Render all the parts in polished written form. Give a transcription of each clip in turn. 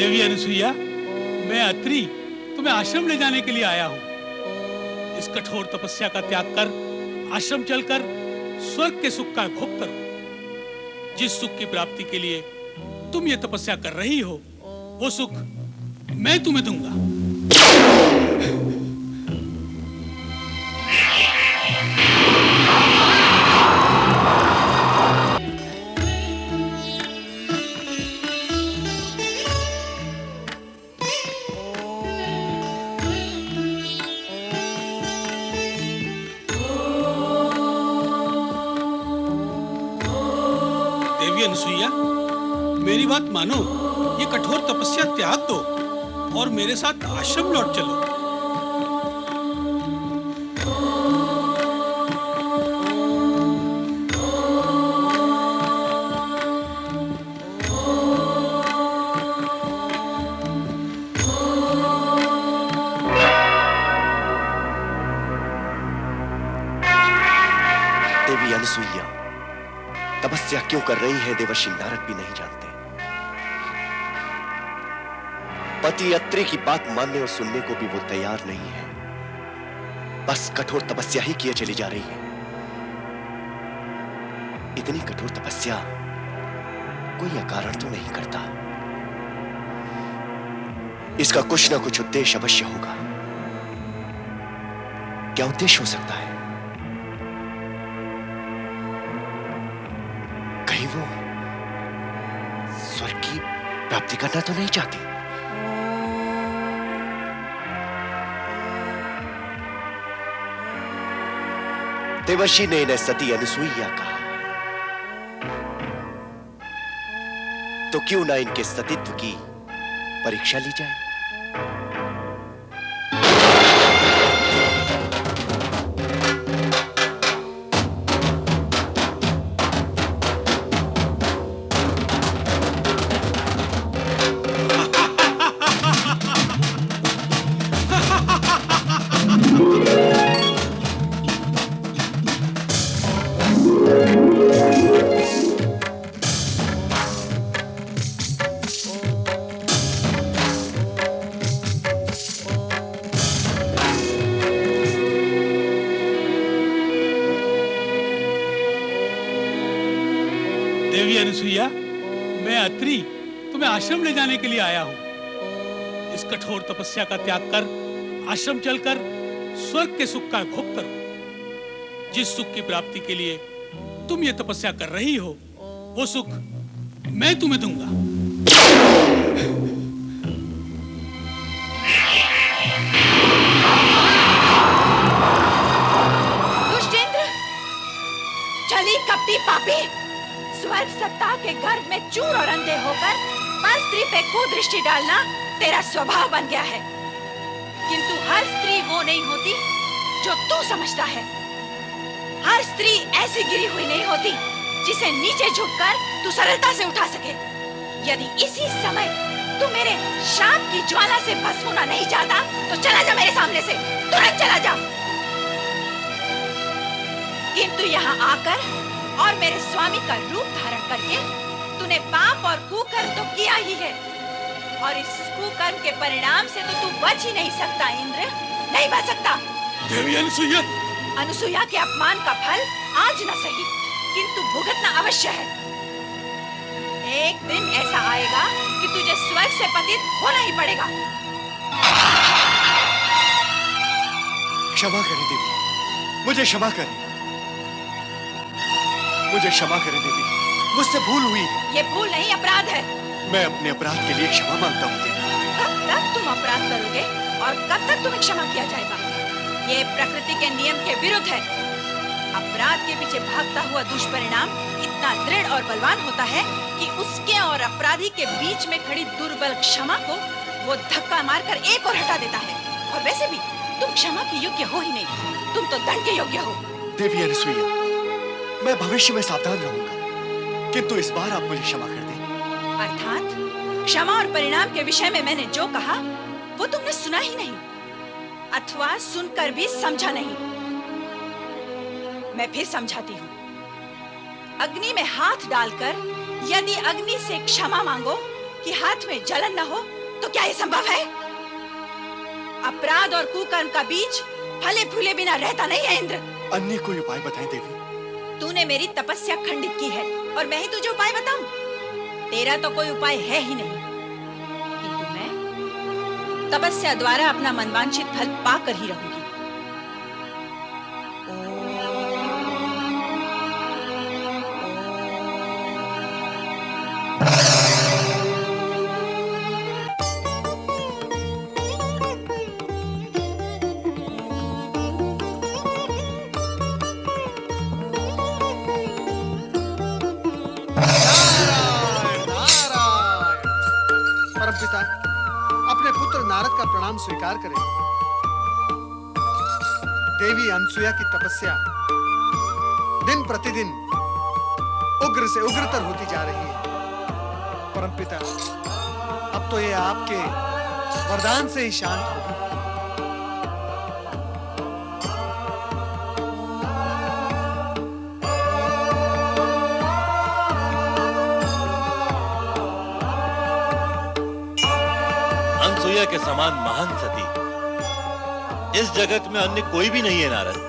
देवी अनुसुईया, मैं अत्रि तुम्हें आश्रम ले जाने के लिए आया हूँ। इस कठोर तपस्या का त्याग कर आश्रम चलकर स्वर्ग के सुख का भोग करो। जिस सुख की प्राप्ति के लिए तुम ये तपस्या कर रही हो, वो सुख मैं तुम्हें दूंगा। देवी अनुसुईया, मेरी बात मानो, ये कठोर तपस्या त्याग दो और मेरे साथ आश्रम लौट चलो। देवी अनुसुईया, तपस्या क्यों कर रही है देवर्षि नारद भी नहीं जानते। पति अत्रि की बात मानने और सुनने को भी वो तैयार नहीं है। बस कठोर तपस्या ही किए चली जा रही है। इतनी कठोर तपस्या कोई अकारण तो नहीं करता। इसका कुछ ना कुछ उद्देश्य अवश्य होगा। क्या उद्देश्य हो सकता है? कहीं वो स्वर्ग की प्राप्ति करना तो नहीं चाहती? देवर्षि ने इन्हें सती अनुसुईया कहा, तो क्यों ना इनके सतीत्व की परीक्षा ली जाए। देवी अनुसुईया, मैं अत्रि तुम्हें आश्रम ले जाने के लिए आया हूँ। इस कठोर तपस्या का त्याग कर आश्रम चलकर स्वर्ग के सुख का भोग करो। जिस सुख की प्राप्ति के लिए तुम ये तपस्या कर रही हो, वो सुख मैं तुम्हें दूंगा। दुष्टेंद्र, छली कपटी पापी, स्वर्ग सत्ता के गर्भ में चूर और अंधे होकर पर स्त्री पे कुदृष्टि डालना तेरा स्वभाव बन गया है। किंतु हर स्त्री वो नहीं होती जो तू समझता है। हर स्त्री ऐसी गिरी हुई नहीं होती जिसे नीचे झुककर तू सरलता से उठा सके। यदि इसी समय तू मेरे शाप की ज्वाला से भस्म होना नहीं चाहता तो चला जा मेरे सामने से, तुरंत चला जा। किंतु यहाँ आकर और मेरे स्वामी का रूप धारण करके तूने पाप और कुकर्म तो किया ही है, और इस कुकर्म के परिणाम से तो तू बच ही नहीं सकता इंद्र, नहीं बच सकता। देवी अनुसुईया, अनुसुईया के अपमान का फल आज न सही किंतु भुगतना अवश्य है। एक दिन ऐसा आएगा कि तुझे स्वर्ग से पतित होना ही पड़ेगा। क्षमा करें देवी, मुझे क्षमा करें, मुझे क्षमा करें देवी, मुझसे भूल हुई। ये भूल नहीं, अपराध है। मैं अपने अपराध के लिए क्षमा मांगता हूँ देवी। कब तक तुम अपराध करोगे और कब तक तुम्हें क्षमा किया जाएगा? ये प्रकृति के नियम के विरुद्ध है। अपराध के पीछे भागता हुआ दुष्परिणाम इतना दृढ़ और बलवान होता है कि उसके और अपराधी के बीच में खड़ी दुर्बल क्षमा को वो धक्का मारकर एक और हटा देता है। और वैसे भी तुम क्षमा के योग्य हो ही नहीं, तुम तो दंड के योग्य हो। देवी अनुसुईया, मैं भविष्य में सावधान रहूंगा, किंतु इस बार आप मुझे क्षमा कर दें। अर्थात क्षमा और परिणाम के विषय में मैंने जो कहा वो तुमने सुना ही नहीं, अथवा सुनकर भी समझा नहीं। मैं फिर समझाती हूँ। अग्नि में हाथ डालकर यदि अग्नि से क्षमा मांगो कि हाथ में जलन न हो तो क्या ये संभव है? अपराध और कुकर्म का बीज फले फूले बिना रहता नहीं है इंद्र। अन्य कोई उपाय बताएं देवी। तूने मेरी तपस्या खंडित की है और मैं ही तुझे उपाय बताऊं? तेरा तो कोई उपाय है ही नहीं, किंतु मैं तपस्या द्वारा अपना मनवांछित फल पाकर ही रहूंगी। परमपिता, अपने पुत्र नारद का प्रणाम स्वीकार करें। देवी अनसुया की तपस्या दिन प्रतिदिन उग्र से उग्रतर होती जा रही है। परमपिता, अब तो ये आपके वरदान से ही शांत होगी। अनसुया के समान महान सती इस जगत में अन्य कोई भी नहीं है नारद।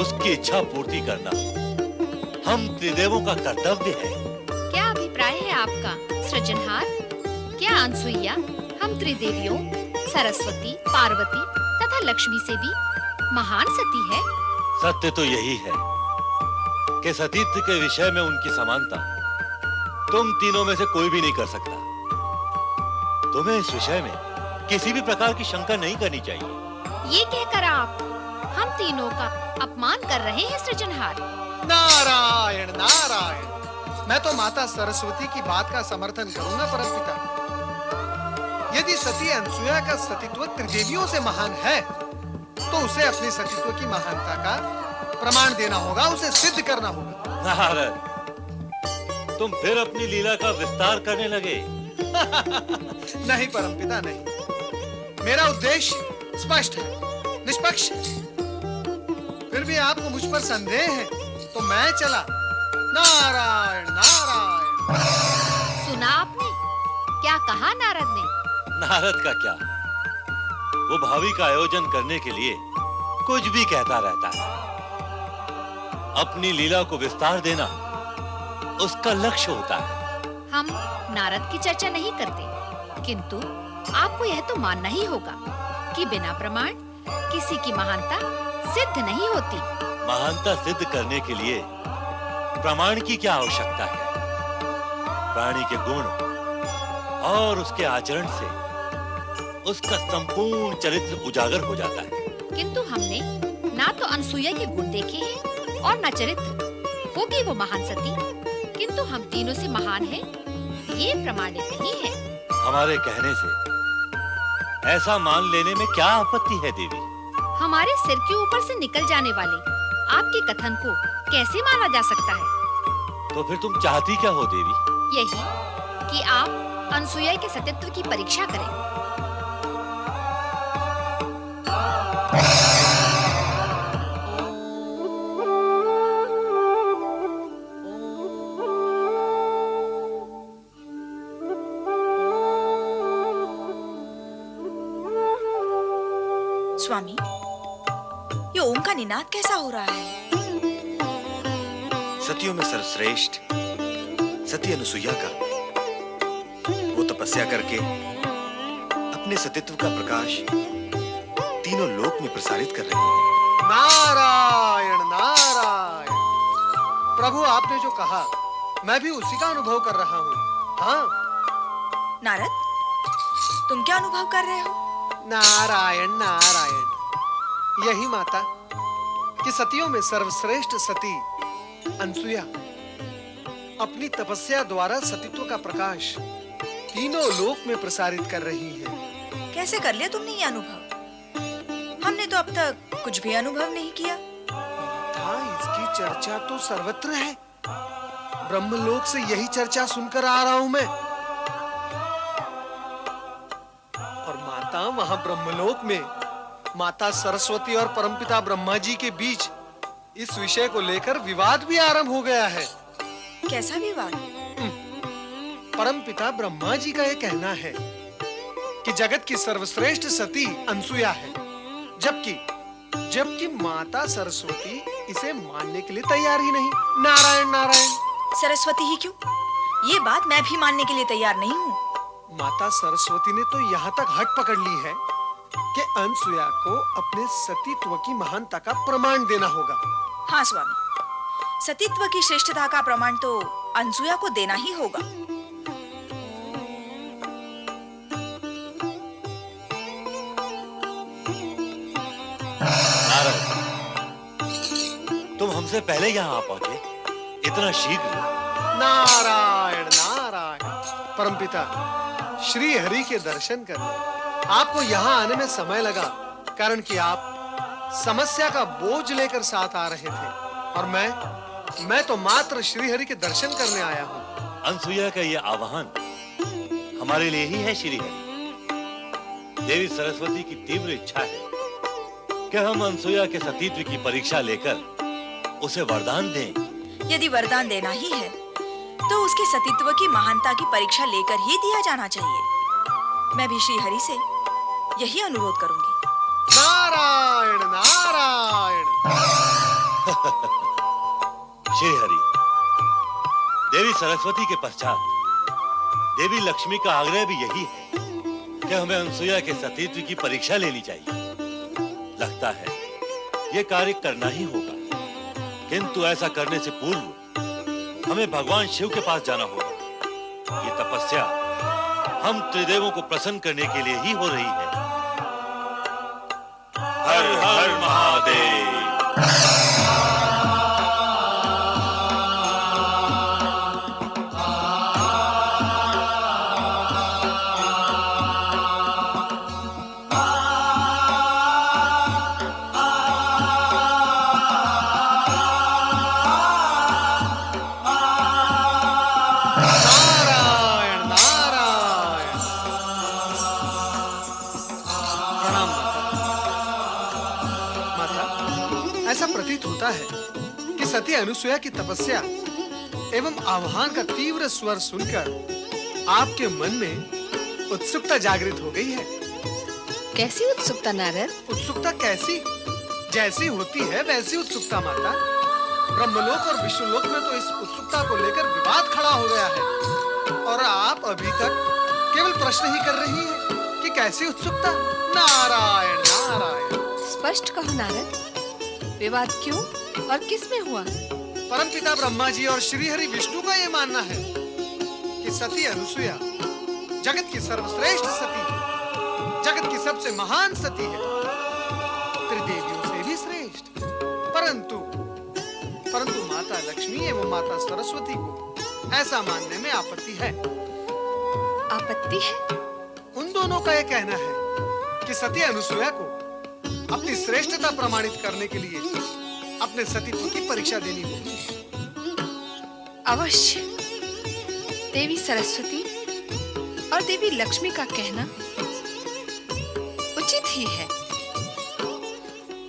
उसकी इच्छा पूर्ति करना हम त्रिदेवों का कर्तव्य है। क्या अभिप्राय है आपका सृजनहार? क्या अनसुईया हम त्रिदेवियों सरस्वती, पार्वती तथा लक्ष्मी से भी महान सती है? सत्य तो यही है कि सतीत्व के विषय में उनकी समानता तुम तीनों में से कोई भी नहीं कर सकता। तुम्हें इस विषय में किसी भी प्रकार की शंका नहीं करनी चाहिए। ये कहकर आप हम तीनों का अपमान कर रहे हैं सृजनहार। नारायण नारायण, मैं तो माता सरस्वती की बात का समर्थन करूंगा परमपिता। यदि सती अनसुया का सतीत्व त्रिदेवियों से महान है तो उसे अपने सतीत्व की महानता का प्रमाण देना होगा, उसे सिद्ध करना होगा। नारद, तुम फिर अपनी लीला का विस्तार करने लगे। नहीं परमपिता, नहीं। मेरा उद्देश्य स्पष्ट है, निष्पक्ष है। फिर भी आपको मुझ पर संदेह है तो मैं चला। नारायण नारायण। सुना आपने क्या कहा नारद ने? नारद का क्या, वो भावी का आयोजन करने के लिए कुछ भी कहता रहता है। अपनी लीला को विस्तार देना उसका लक्ष्य होता है। हम नारद की चर्चा नहीं करते, किंतु आपको यह तो मानना ही होगा कि बिना प्रमाण किसी की महानता सिद्ध नहीं होती। महानता सिद्ध करने के लिए प्रमाण की क्या आवश्यकता है? प्राणी के गुण और उसके आचरण से उसका संपूर्ण चरित्र उजागर हो जाता है। किंतु हमने ना तो अनसुया के गुण देखे हैं और न चरित्र। होगी वो महान सती, किंतु हम तीनों से महान है ये प्रमाणित नहीं है। हमारे कहने से ऐसा मान लेने में क्या आपत्ति है देवी? हमारे सिर के ऊपर से निकल जाने वाले आपके कथन को कैसे माना जा सकता है? तो फिर तुम चाहती क्या हो देवी? यही कि आप अनसुया के सतीत्व की परीक्षा करें। स्वामी, ये ओम का निनाद कैसा हो रहा है? सतियों में सर्वश्रेष्ठ सती अनुसुईया का वो तपस्या करके अपने सतीत्व का प्रकाश तीनों लोक में प्रसारित कर रही है। नारायण नारायण। प्रभु, आपने जो कहा मैं भी उसी का अनुभव कर रहा हूँ। हाँ नारद, तुम क्या अनुभव कर रहे हो? नारायण नारायण। यही माता कि सतियों में सर्वश्रेष्ठ सती अनसुया अपनी तपस्या द्वारा सतीत्व का प्रकाश तीनों लोक में प्रसारित कर रही है। कैसे कर लिया तुमने ये अनुभव? हमने तो अब तक कुछ भी अनुभव नहीं किया। हाँ, इसकी चर्चा तो सर्वत्र है। ब्रह्मलोक से यही चर्चा सुनकर आ रहा हूं मैं। और माता, वहां ब्रह्मलोक में माता सरस्वती और परमपिता ब्रह्मा जी के बीच इस विषय को लेकर विवाद भी आरंभ हो गया है। कैसा विवाद? परमपिता ब्रह्मा जी का यह कहना है कि जगत की सर्वश्रेष्ठ सती अनसुया है, जबकि जबकि माता सरस्वती इसे मानने के लिए तैयार ही नहीं। नारायण नारायण। सरस्वती ही क्यों, ये बात मैं भी मानने के लिए तैयार नहीं हूँ। माता सरस्वती ने तो यहाँ तक हट पकड़ ली है कि अनसुया को अपने सतीत्व की महानता का प्रमाण देना होगा। हाँ स्वामी, सतीत्व की श्रेष्ठता का प्रमाण तो अनसुया को देना ही होगा। नारद, तुम हमसे पहले यहाँ आ पहुंचे, इतना शीघ्र? नारायण नारायण। परमपिता, श्री हरि के दर्शन करने आपको यहाँ आने में समय लगा, कारण कि आप समस्या का बोझ लेकर साथ आ रहे थे, और मैं तो मात्र श्री हरि के दर्शन करने आया हूँ। अनसुया का ये आह्वान हमारे लिए ही है श्री हरि। देवी सरस्वती की तीव्र इच्छा है कि हम अनसुया के सतीत्व की परीक्षा लेकर उसे वरदान दें। यदि वरदान देना ही है तो उसके सतीत्व की महानता की परीक्षा लेकर ही दिया जाना चाहिए। मैं भी श्री हरि से यही अनुरोध करूंगी। नारायण नारायण। श्री हरि, देवी सरस्वती के पश्चात देवी लक्ष्मी का आग्रह भी यही है कि हमें अनसुया के सतीत्व की परीक्षा लेनी चाहिए। लगता है ये कार्य करना ही होगा, किंतु ऐसा करने से पूर्व हमें भगवान शिव के पास जाना होगा। ये तपस्या हम त्रिदेवों को प्रसन्न करने के लिए ही हो रही है। हर हर महादेव। नारायण नारायण। प्रणाम माता। माता, ऐसा प्रतीत होता है कि सती अनुसुया की तपस्या एवं आह्वान का तीव्र स्वर सुनकर आपके मन में उत्सुकता जागृत हो गई है। कैसी उत्सुकता नारद? उत्सुकता कैसी? जैसी होती है वैसी उत्सुकता माता। ब्रह्मलोक और विष्णुलोक में तो इस उत्सुकता को लेकर विवाद खड़ा हो गया है, और आप अभी तक केवल प्रश्न ही कर रही हैं कि कैसी उत्सुकता। नारायण नारायण। स्पष्ट कहो नारद, विवाद क्यों और किस में हुआ? परमपिता ब्रह्मा जी और श्री हरि विष्णु का यह मानना है कि सती अनुसुया जगत की सर्वश्रेष्ठ सती है, जगत की सबसे महान सती है, त्रिदेवियों से भी श्रेष्ठ। परंतु माता लक्ष्मी एवं माता सरस्वती को ऐसा मानने में आपत्ति है। आपत्ति है? उन दोनों का यह कहना है कि सती अनुसुया को अपनी श्रेष्ठता प्रमाणित करने के लिए अपने सतीत्व की परीक्षा देनी होगी। अवश्य। देवी सरस्वती और देवी लक्ष्मी का कहना उचित ही है।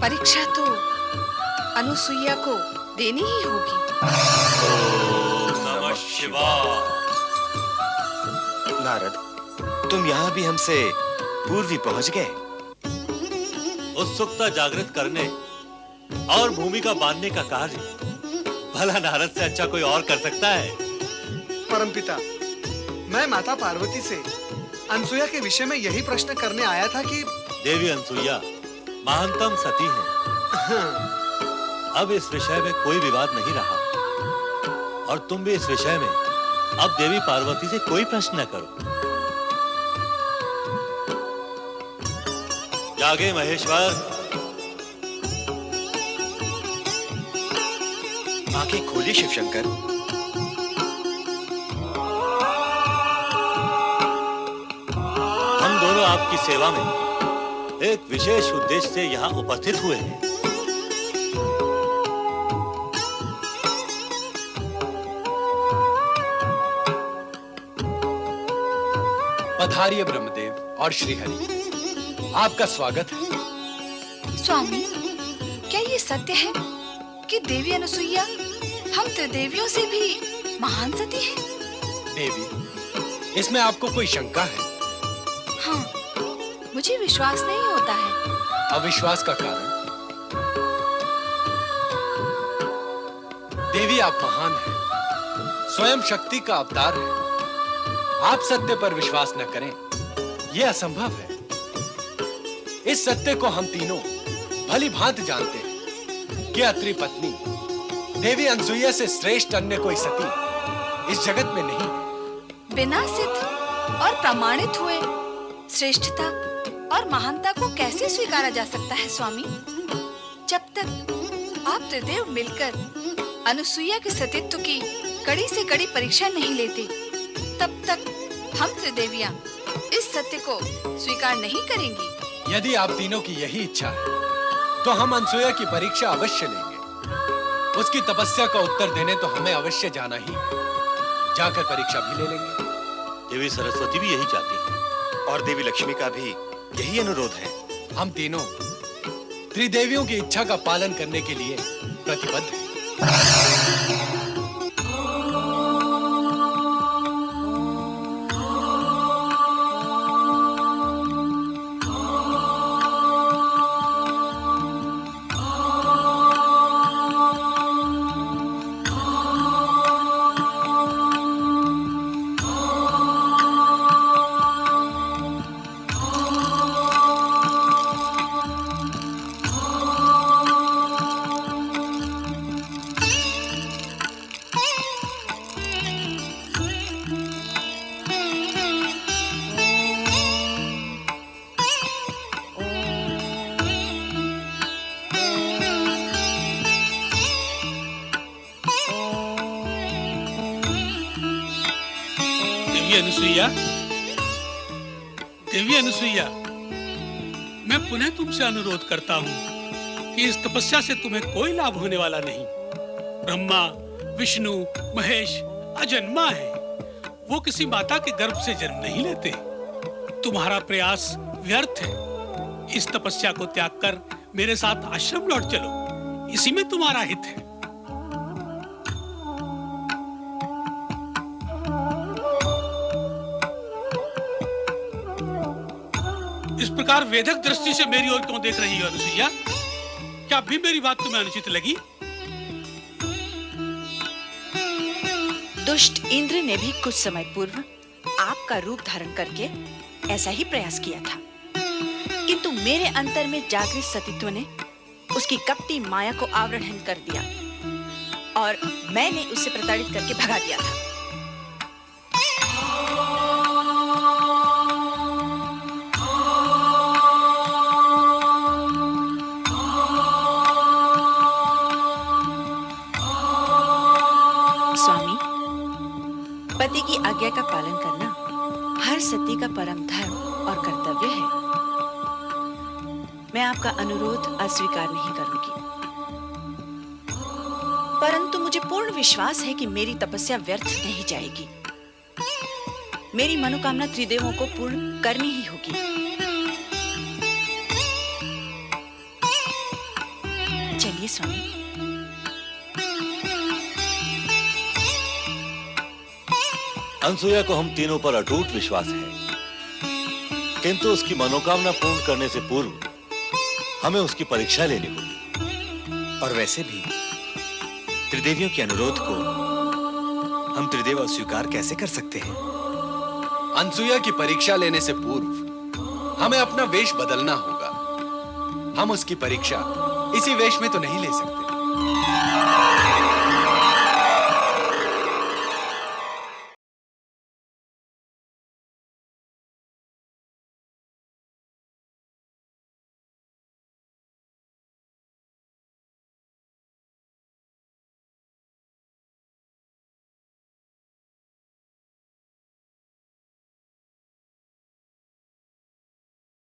परीक्षा तो अनुसुईया को देनी ही होगी। ओम नमः शिवाय। नारद, तुम यहाँ भी हमसे पूर्व ही पहुंच गए। उत्सुकता जागृत करने और भूमिका बांधने का कार्य भला नारद से अच्छा कोई और कर सकता है? परमपिता, मैं माता पार्वती से अनसुया के विषय में यही प्रश्न करने आया था कि देवी अनसुईया महानतम सती है। अब इस विषय में कोई विवाद नहीं रहा, और तुम भी इस विषय में अब देवी पार्वती से कोई प्रश्न न करो। जागे महेश्वर। आंखें खोलिए शिवशंकर। हम दोनों आपकी सेवा में एक विशेष उद्देश्य से यहाँ उपस्थित हुए हैं। पधारिए ब्रह्मदेव और श्रीहरि, आपका स्वागत है। स्वामी, क्या ये सत्य है कि देवी अनुसुईया हम त्रिदेवियों से भी महान सती है? देवी, इसमें आपको कोई शंका है? हाँ, मुझे विश्वास नहीं होता है। अविश्वास का कारण? देवी, आप महान हैं, स्वयं शक्ति का अवतार है। आप सत्य पर विश्वास न करें, यह असंभव है। इस सत्य को हम तीनों भली भांति जानते हैं कि अत्रि पत्नी देवी अनसुईया से श्रेष्ठ अन्य कोई सती इस जगत में नहीं है। बिना सिद्ध और प्रमाणित हुए श्रेष्ठता और महानता को कैसे स्वीकारा जा सकता है स्वामी? जब तक आप त्रिदेव मिलकर अनुसुईया के सतीत्व की कड़ी से कड़ी परीक्षा नहीं लेते, तब तक हम त्रिदेवियां इस सत्य को स्वीकार नहीं करेंगी। यदि आप तीनों की यही इच्छा है, तो हम अनसुईया की परीक्षा अवश्य लेंगे। उसकी तपस्या का उत्तर देने तो हमें अवश्य जाना ही है। जाकर परीक्षा भी ले लेंगे। देवी सरस्वती भी यही चाहती है। और देवी लक्ष्मी का भी यही अनुरोध है। हम तीनों त्रिदेवियों की इच्छा का पालन करने के लिए प्रतिबद्ध हैं। देवी अनुसुईया, मैं पुनः तुमसे अनुरोध करता हूँ कि इस तपस्या से तुम्हें कोई लाभ होने वाला नहीं। ब्रह्मा, विष्णु, महेश अजन्मा है। वो किसी माता के गर्भ से जन्म नहीं लेते। तुम्हारा प्रयास व्यर्थ है। इस तपस्या को त्याग कर मेरे साथ आश्रम लौट चलो, इसी में तुम्हारा हित है। इस प्रकार वेधक दृष्टि से मेरी ओर क्यों देख रही हो अनुसुईया? क्या अभी मेरी बात तुम्हें अनुचित लगी? दुष्ट इंद्र ने भी कुछ समय पूर्व आपका रूप धारण करके ऐसा ही प्रयास किया था, किंतु मेरे अंतर में जागृत सतीत्व ने उसकी कपटी माया को आवरण कर दिया और मैंने उसे प्रताड़ित करके भगा दिया था। पति की आज्ञा का पालन करना हर सती का परम धर्म और कर्तव्य है। मैं आपका अनुरोध अस्वीकार नहीं करूंगी, परंतु मुझे पूर्ण विश्वास है कि मेरी तपस्या व्यर्थ नहीं जाएगी। मेरी मनोकामना त्रिदेवों को पूर्ण करनी ही होगी। चलिए स्वामी। अनसुईया को हम तीनों पर अटूट विश्वास है, किंतु उसकी मनोकामना पूर्ण करने से पूर्व हमें उसकी परीक्षा लेनी होगी। और वैसे भी त्रिदेवियों के अनुरोध को हम त्रिदेव अस्वीकार कैसे कर सकते हैं? अनसुईया की परीक्षा लेने से पूर्व हमें अपना वेश बदलना होगा। हम उसकी परीक्षा इसी वेश में तो नहीं ले सकते।